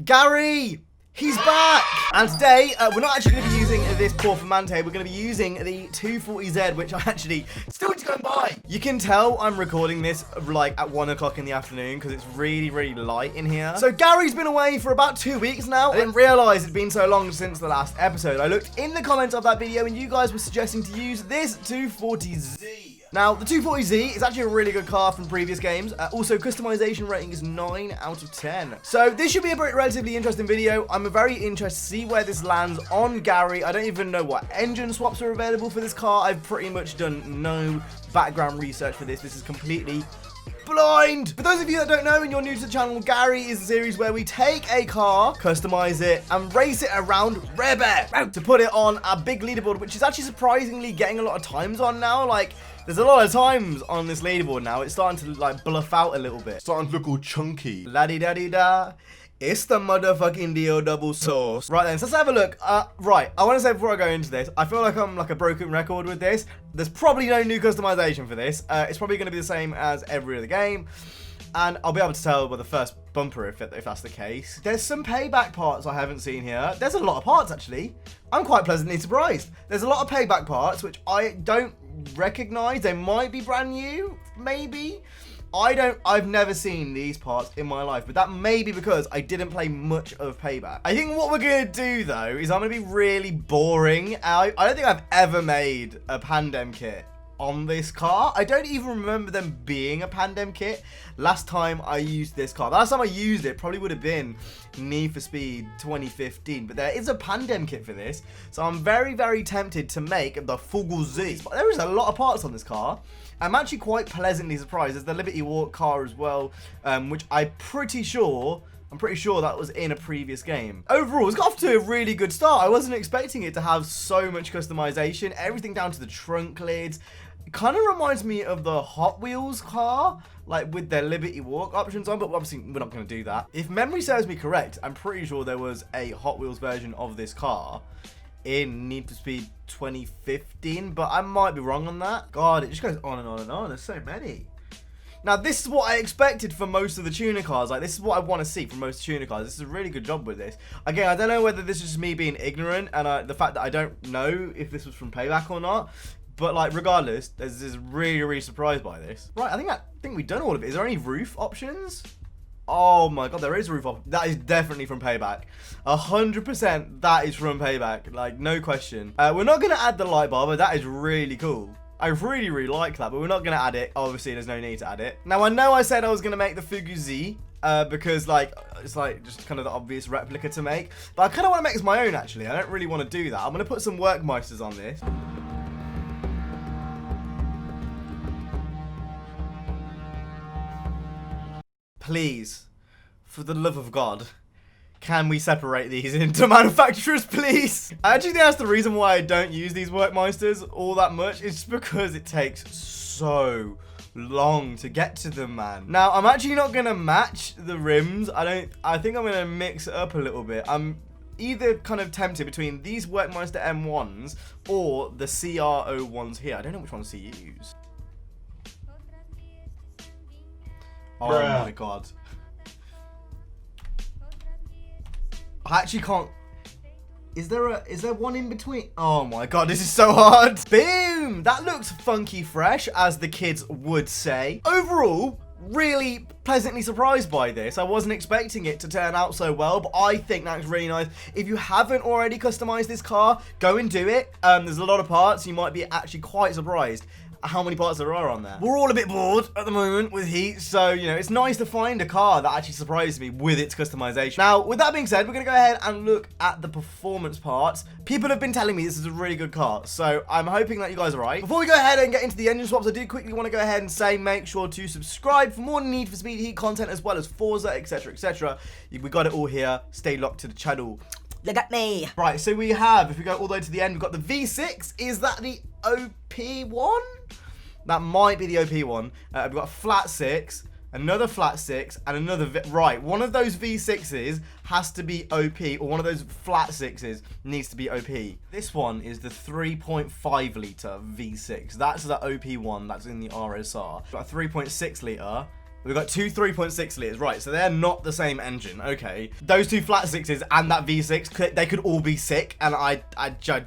Gary! He's back! And today, we're not actually going to be using this Porfamante, we're going to be using the 240Z, which I actually still need to go and buy. You can tell I'm recording this like at 1 o'clock in the afternoon because it's really, really light in here. So Gary's been away for about 2 weeks now. I didn't realize it'd been so long since the last episode. I looked in the comments of that video and you guys were suggesting to use this 240Z. Now, the 240Z is actually a really good car from previous games. Also, customization rating is 9 out of 10. So this should be a relatively interesting video. I'm very interested to see where this lands on Gary. I don't even know what engine swaps are available for this car. I've pretty much done no background research for this. This is completely blind. For those of you that don't know and you're new to the channel, Gary is a series where we take a car, customize it, and race it around Rebe to put it on a big leaderboard, which is actually surprisingly getting a lot of times on now. Like, there's a lot of times on this leaderboard now. It's starting to like bluff out a little bit. Starting to look all chunky. La-di-da-di-da. It's the motherfucking Dio double sauce. Right then, so let's have a look. Right, I want to say before I go into this, I feel like I'm like a broken record with this. There's probably no new customization for this. It's probably going to be the same as every other game. And I'll be able to tell by the first bumper if that's the case. There's some payback parts I haven't seen here. There's a lot of parts, actually. I'm quite pleasantly surprised. There's a lot of payback parts, which I don't recognize. They might be brand new, maybe. I've never seen these parts in my life, but that may be because I didn't play much of Payback. I think what we're going to do, though, is I'm going to be really boring. I don't think I've ever made a Pandem kit on this car. I don't even remember them being a Pandem kit last time I used this car. The last time I used it probably would have been Need for Speed 2015, but there is a Pandem kit for this, so I'm very, very tempted to make the Fuguzi. But there is a lot of parts on this car. I'm actually quite pleasantly surprised. There's the Liberty Walk car as well, which I'm pretty sure that was in a previous game. Overall, it's got off to a really good start. I wasn't expecting it to have so much customization, everything down to the trunk lids. It kind of reminds me of the Hot Wheels car, like with their Liberty Walk options on, but obviously we're not going to do that. If memory serves me correct, I'm pretty sure there was a Hot Wheels version of this car in Need for Speed 2015, but I might be wrong on that. God, it just goes on and on and on. There's so many. Now, this is what I expected for most of the tuner cars. Like, this is what I want to see from most tuner cars. This is a really good job with this. Again, I don't know whether this is just me being ignorant and the fact that I don't know if this was from Payback or not. But, like, regardless, there's this really, really surprised by this. Right, I think we've done all of it. Is there any roof options? Oh my god, there is a roof option. That is definitely from Payback. 100% that is from Payback. Like, no question. We're not going to add the light bar, but that is really cool. I really, really like that, but we're not going to add it. Obviously, there's no need to add it. Now, I know I said I was going to make the Fuguzi, because, like, it's, like, just kind of the obvious replica to make. But I kind of want to make this my own, actually. I don't really want to do that. I'm going to put some Workmeisters on this. Please, for the love of God, can we separate these into manufacturers, please? I actually think that's the reason why I don't use these Workmeisters all that much. It's just because it takes so long to get to them, man. Now, I'm actually not going to match the rims. I think I'm going to mix it up a little bit. I'm either kind of tempted between these Workmeister M1s or the CR01s here. I don't know which ones to use. Oh my god. I actually can't. Is there one in between? Oh my god, this is so hard. Boom! That looks funky fresh, as the kids would say. Overall, really pleasantly surprised by this. I wasn't expecting it to turn out so well, but I think that's really nice. If you haven't already customized this car, go and do it. There's a lot of parts. You might be actually quite surprised how many parts there are on there. We're all a bit bored at the moment with heat, so, you know, it's nice to find a car that actually surprises me with its customization. Now, with that being said, we're going to go ahead and look at the performance parts. People have been telling me this is a really good car, so I'm hoping that you guys are right. Before we go ahead and get into the engine swaps, I do quickly want to go ahead and say make sure to subscribe for more Need for Speed Heat content, as well as Forza, etc., etc. We got it all here. Stay locked to the channel. Look at me. Right, so we have, if we go all the way to the end, we've got the V6. Is that the OP1? That might be the OP one. We've got a flat 6, another flat 6, and another... Right, one of those V6s has to be OP, or one of those flat 6s needs to be OP. This one is the 3.5 litre V6. That's the OP one that's in the RSR. We've got a 3.6 litre We've got two 3.6 litres, right, so they're not the same engine, okay. Those two flat sixes and that V6, they could all be sick, and I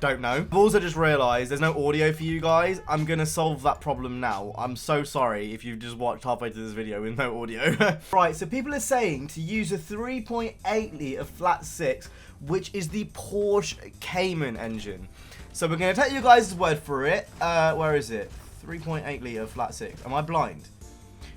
don't know. I've also just realised there's no audio for you guys. I'm going to solve that problem now. I'm so sorry if you've just watched halfway through this video with no audio. Right, so people are saying to use a 3.8 litre flat six, which is the Porsche Cayman engine. So we're going to take you guys' word for it. Where is it? 3.8 litre flat six. Am I blind?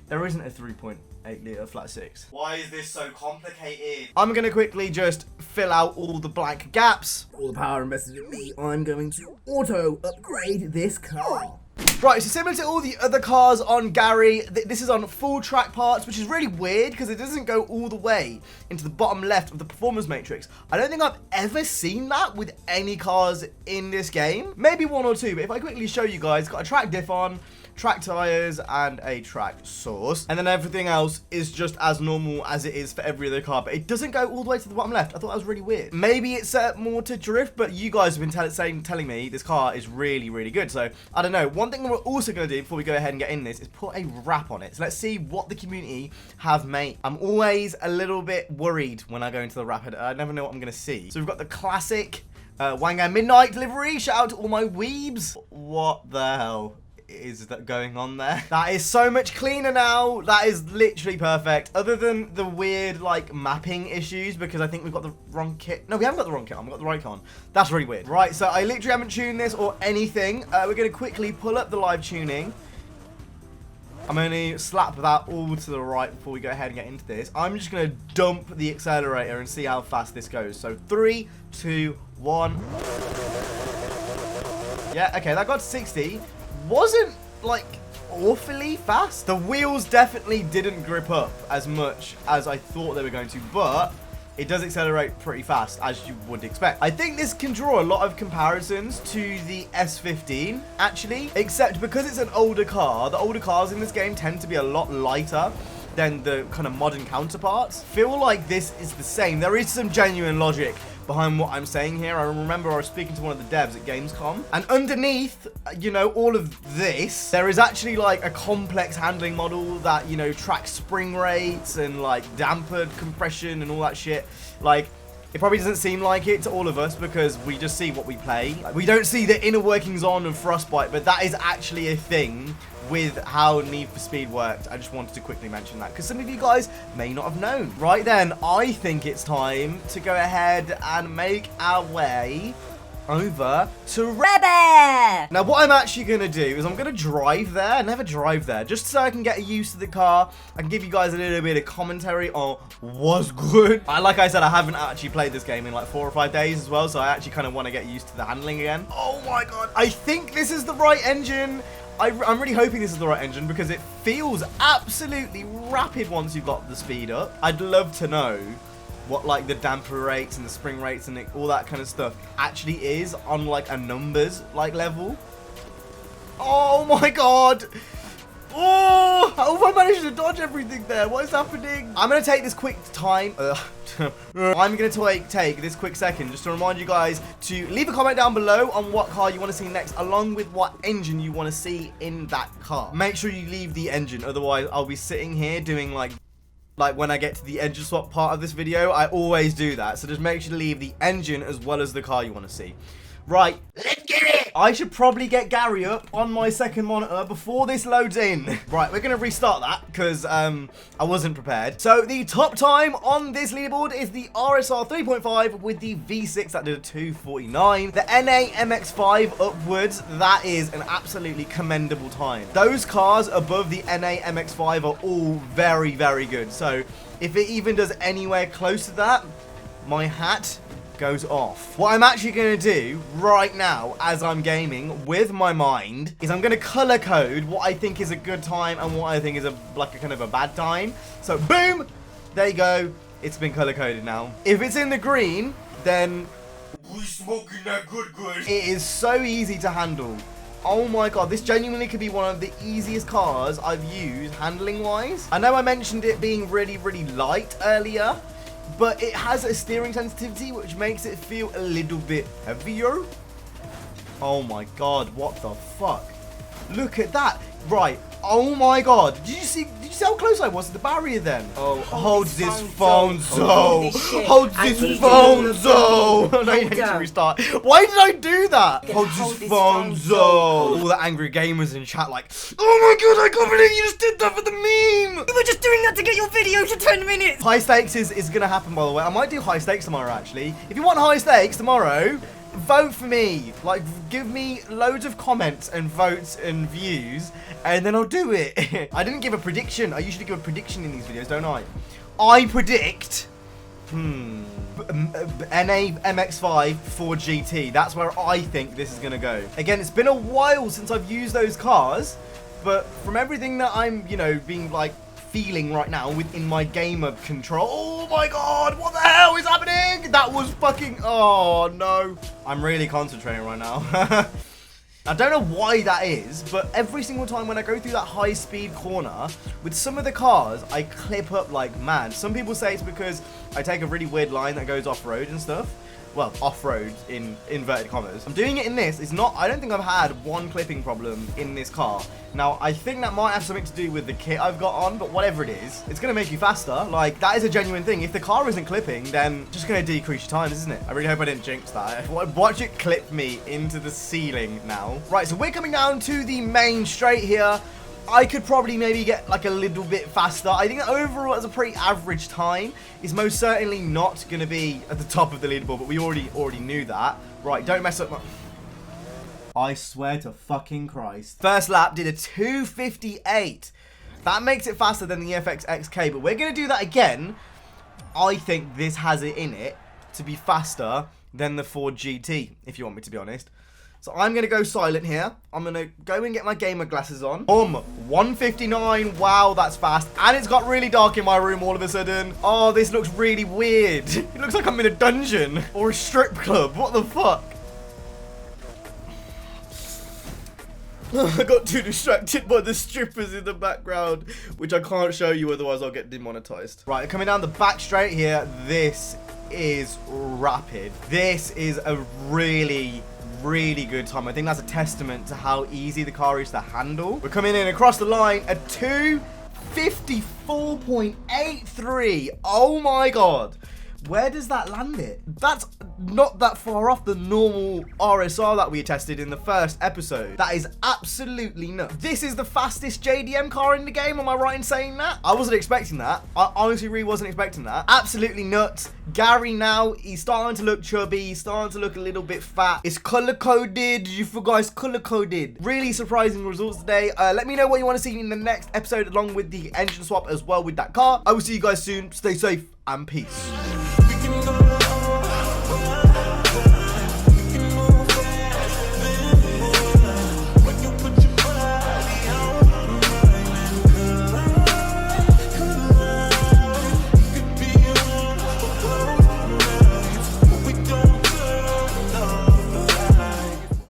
There isn't a 3.8 litre flat six. Why is this so complicated? I'm going to quickly just fill out all the blank gaps. All the power invested in me, I'm going to auto upgrade this car. Right, so similar to all the other cars on Gary, this is on full track parts, which is really weird because it doesn't go all the way into the bottom left of the performance matrix. I don't think I've ever seen that with any cars in this game. Maybe one or two, but if I quickly show you guys, got a track diff on, track tires, and a track source, and then everything else is just as normal as it is for every other car, but it doesn't go all the way to the bottom left. I thought that was really weird. Maybe it's more to drift, but you guys have been telling me this car is really good, so I don't know. One thing we're also going to do before we go ahead and get in this is put a wrap on it. So let's see what the community have made. I'm always a little bit worried when I go into the wrap. I never know what I'm going to see. So we've got the classic Wangan Midnight delivery. Shout out to all my weebs. What the hell is that going on there? That is so much cleaner now. That is literally perfect, other than the weird like mapping issues, because I think we've got the wrong kit. No, we haven't got the wrong kit on, we've got the right on. That's really weird. Right, so I literally haven't tuned this or anything. We're gonna quickly pull up the live tuning. I'm gonna slap that all to the right before we go ahead and get into this. I'm just gonna dump the accelerator and see how fast this goes. So 3, 2, 1. Yeah, okay, that got to 60. Wasn't like awfully fast. The wheels definitely didn't grip up as much as I thought they were going to, but it does accelerate pretty fast, as you would expect. I think this can draw a lot of comparisons to the S15, actually, except because it's an older car, the older cars in this game tend to be a lot lighter than the kind of modern counterparts. Feel like this is the same. There is some genuine logic behind what I'm saying here. I remember I was speaking to one of the devs at Gamescom, and underneath, you know, all of this, there is actually like a complex handling model that, you know, tracks spring rates and like dampered compression and all that shit. Like, it probably doesn't seem like it to all of us because we just see what we play. Like, we don't see the inner workings on of Frostbite, but that is actually a thing with how Need for Speed worked. I just wanted to quickly mention that because some of you guys may not have known. Right then, I think it's time to go ahead and make our way over to Rebbe. Now, what I'm actually going to do is I'm going to drive there. I never drive there, just so I can get used to the car. I can give you guys a little bit of commentary on what's good. Like I said, I haven't actually played this game in like 4 or 5 days as well, so I actually kind of want to get used to the handling again. Oh my god. I think this is the right engine. I'm really hoping this is the right engine because it feels absolutely rapid once you've got the speed up. I'd love to know what like the damper rates and the spring rates and all that kind of stuff actually is on like a numbers like level. Oh my god. Oh, how have I managed to dodge everything there? What is happening? I'm going to take this quick time. I'm going to take this quick second just to remind you guys to leave a comment down below on what car you want to see next, along with what engine you want to see in that car. Make sure you leave the engine, otherwise I'll be sitting here doing like when I get to the engine swap part of this video. I always do that, so just make sure to leave the engine as well as the car you want to see. Right, let's get it! I should probably get Gary up on my second monitor before this loads in. Right, we're going to restart that because I wasn't prepared. So the top time on this leaderboard is the RSR 3.5 with the V6 that did a 2:49. The NA MX5 upwards, that is an absolutely commendable time. Those cars above the NA MX5 are all very, very good. So if it even does anywhere close to that, my hat goes off. What I'm actually going to do right now as I'm gaming with my mind is I'm going to color code what I think is a good time and what I think is a kind of a bad time. So boom, there you go. It's been color coded now. If it's in the green, then we smoking that good. It is so easy to handle. Oh my god, this genuinely could be one of the easiest cars I've used handling wise. I know I mentioned it being really, really light earlier, but it has a steering sensitivity which makes it feel a little bit heavier. Oh my god, what the fuck? Look at that. Right. Oh my god. Did you see see how close I was to the barrier then? Oh, hold this phone, Zo. Zo. Hold this phone, Zo. No, you need to restart. Why did I do that? Hold this phone, Zo. All the angry gamers in chat like, oh my god, I can't believe you just did that for the meme. You were just doing that to get your video to 10 minutes. High stakes is going to happen, by the way. I might do high stakes tomorrow, actually. If you want high stakes tomorrow, vote for me. Like, give me loads of comments and votes and views, and then I'll do it. I didn't give a prediction. I usually give a prediction in these videos, don't I? I predict NA MX-5 Ford GT. That's where I think this is going to go. Again, it's been a while since I've used those cars, but from everything that I'm, you know, being like feeling right now within my gamer control. Oh my god, what the hell is happening? That was fucking, oh no. I'm really concentrating right now. I don't know why that is, but every single time when I go through that high speed corner, with some of the cars, I clip up like mad. Some people say it's because I take a really weird line that goes off-road and stuff. Well, off-road in inverted commas. I'm doing it in this. It's not, I don't think I've had one clipping problem in this car. Now, I think that might have something to do with the kit I've got on, but whatever it is, it's going to make you faster. Like, that is a genuine thing. If the car isn't clipping, then just going to decrease your times, isn't it? I really hope I didn't jinx that. Watch it clip me into the ceiling now. Right, so we're coming down to the main straight here. I could probably maybe get like a little bit faster. I think that overall as a pretty average time is most certainly not going to be at the top of the leaderboard, but we already knew that. Right, don't mess up my... I swear to fucking Christ. First lap did a 2:58. That makes it faster than the FX XK, but we're going to do that again. I think this has it in it to be faster than the Ford GT, if you want me to be honest. So I'm going to go silent here. I'm going to go and get my gamer glasses on. 159. Wow, that's fast. And it's got really dark in my room all of a sudden. Oh, this looks really weird. It looks like I'm in a dungeon or a strip club. What the fuck? I got too distracted by the strippers in the background, which I can't show you, otherwise I'll get demonetized. Right, coming down the back straight here. This is rapid. This is a really good time. I think that's a testament to how easy the car is to handle. We're coming in across the line at 2:54.83. Oh my god. Where does that land it? That's not that far off the normal RSR that we tested in the first episode. That is absolutely nuts. This is the fastest JDM car in the game. Am I right in saying that? I wasn't expecting that. I honestly really wasn't expecting that. Absolutely nuts. Gary now, he's starting to look chubby. He's starting to look a little bit fat. It's color-coded. You forgot it's color-coded. Really surprising results today. Let me know what you want to see in the next episode along with the engine swap as well with that car. I will see you guys soon. Stay safe and peace.